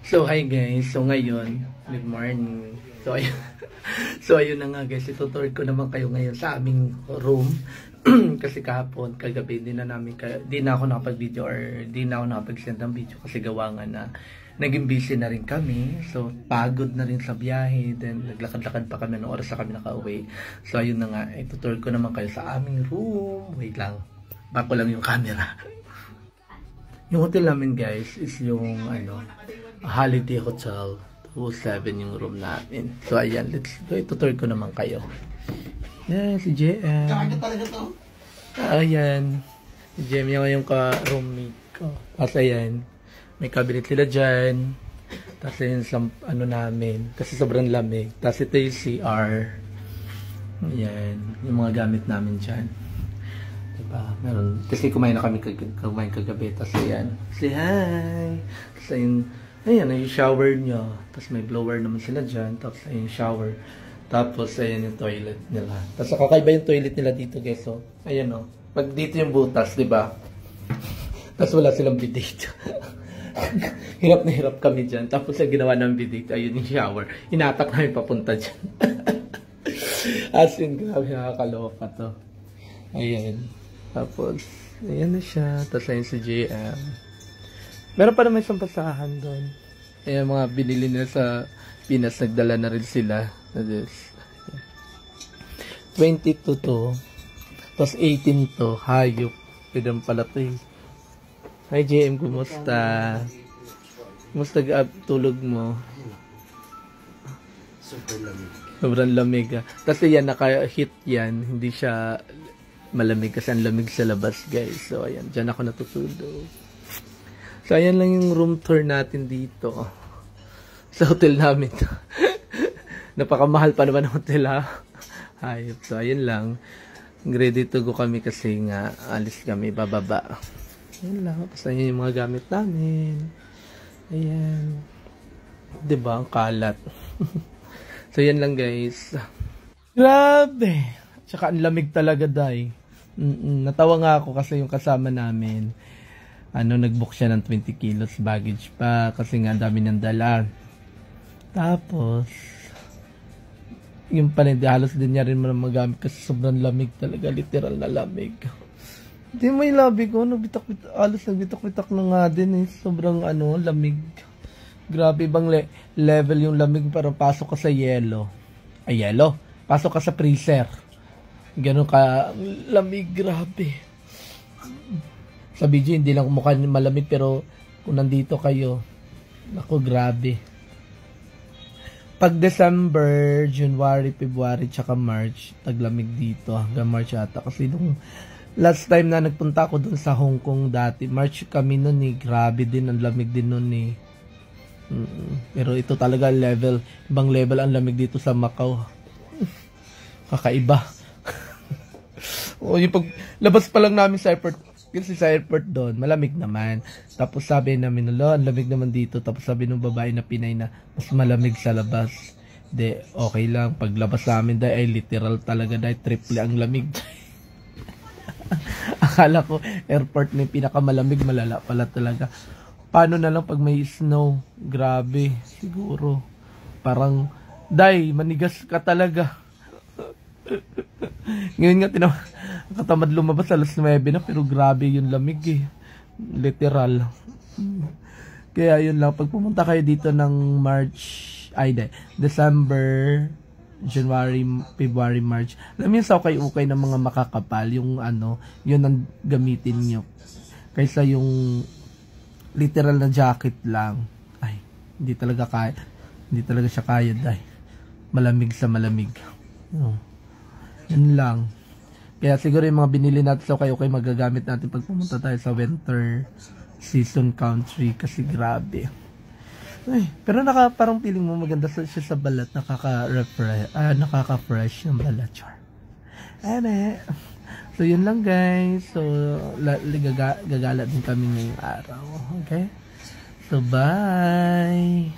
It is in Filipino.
So hi guys, so ngayon, good morning. So ayun, so ayun na nga guys, itutur ko naman kayo ngayon sa aming room. Kasi kahapon, kagabi, di na ako nakapag-video or di na ako nakapag-send ng video kasi gawa nga na naging busy na rin kami. So pagod na rin sa biyahe, then naglakad-lakad pa kami ng oras na kami nakauwi. So ayun na nga, itutur ko naman kayo sa aming room. Wait lang, bako lang yung camera. Yung hotel namin guys is yung Holiday Hotel 207 yung room namin. So ayan, let's go. Itutur ko naman kayo. Yeah, si JM. Kaya talaga to. Ayan. Si JM yung ka-roommate ko. Tapos ayan, may cabinet sila dyan. Tapos ayan sa namin. Kasi sobrang lamig. Tapos ito yung CR. Ayan, yung mga gamit namin dyan. Diba? Meron. Kasi kumain na kami kagabi. Tapos ayan. Say hi! Tapos ayan, yung shower niya. Tapos may blower naman sila dyan. Tapos ayan yung shower. Tapos ayan yung toilet nila. Tapos kakaiba yung toilet nila dito guys. So, ayan o. Pag dito yung butas, diba? Tapos wala silang bidet. Hirap na hirap kami dyan. Tapos ang ginawa ng bidet, ayun yung shower. Inatak namin papunta dyan. As in, grabe, nakakaloka to. Ayan. Tapos, ayan na siya. Tapos ayan si JM. Meron pa naman isang pasahan doon. Ayan, mga binili nila sa Pinas. Nagdala na rin sila. That is 22 to. Tapos 18 to. Hayop. Pwede pala to eh. Hi JM, kumusta? Kumusta tulog mo? Sobrang lamig. Tapos yan, naka-hit yan. Hindi siya malamig kasi ang lamig sa labas guys. So ayan, dyan ako natutulog. So ayan lang yung room tour natin dito. Sa hotel namin. Napakamahal pa naman ang hotel ha. Hayop. So ayan lang. Ready to go kami kasi nga alis kami bababa. Ayan lang. Tapos ayan yung mga gamit namin. Ayan. Diba? Ang kalat. So ayan lang guys. Grabe. Tsaka ang lamig talaga day. Natawa nga ako kasi yung kasama namin. Nagbook siya ng 20 kilos baggage pa kasi nga dami ng dala. Tapos yung panindi halos din niya rin magamit kasi sobrang lamig talaga, literal na lamig. Hindi mo yung labi ko, halos nagbitak-bitak na nga din eh. Sobrang lamig. Grabe bang level yung lamig, para pasok ka sa yelo. Ay, yelo? Pasok ka sa freezer. Ganun ka lamig, grabe. Sa video hindi lang mukha malamig pero kung nandito kayo, naku grabe. Pag December, January, February, tsaka March, taglamig dito hanggang March ata. Kasi nung last time na nagpunta ako dun sa Hong Kong dati, March kami nun eh, grabe din, ang lamig din nun eh. Pero ito talaga ibang level ang lamig dito sa Macau. Kakaiba. O yung paglabas pa lang namin sa airport, kasi sa airport doon, malamig naman. Tapos sabi namin, ang lamig naman dito. Tapos sabi ng babae na Pinay na, mas malamig sa labas. De, okay lang. Paglabas namin, ay literal talaga, triple ang lamig. Akala ko, airport na yung pinakamalamig, malala pala talaga. Paano na lang pag may snow? Grabe, siguro. Parang, manigas ka talaga. Ngayon nga, katamad lumabas alas 9 na, pero grabe yung lamig eh. Literal. Kaya yun lang, pag pumunta kayo dito ng December, January, February, March, alam mo yung sa ukay-ukay ng mga makakapal, yung yun ang gamitin nyo. Kaysa yung literal na jacket lang. Ay, hindi talaga siya kaya dahil malamig sa malamig. Yun lang. Kaya siguro yung mga binili natin sa ukay-ukay magagamit natin pag pumunta tayo sa winter season country kasi grabe. Ay, pero parang feeling mo maganda siya sa balat, nakaka-fresh yung balat. So yun lang guys. So gagala din kami ngayong araw. Okay? So bye!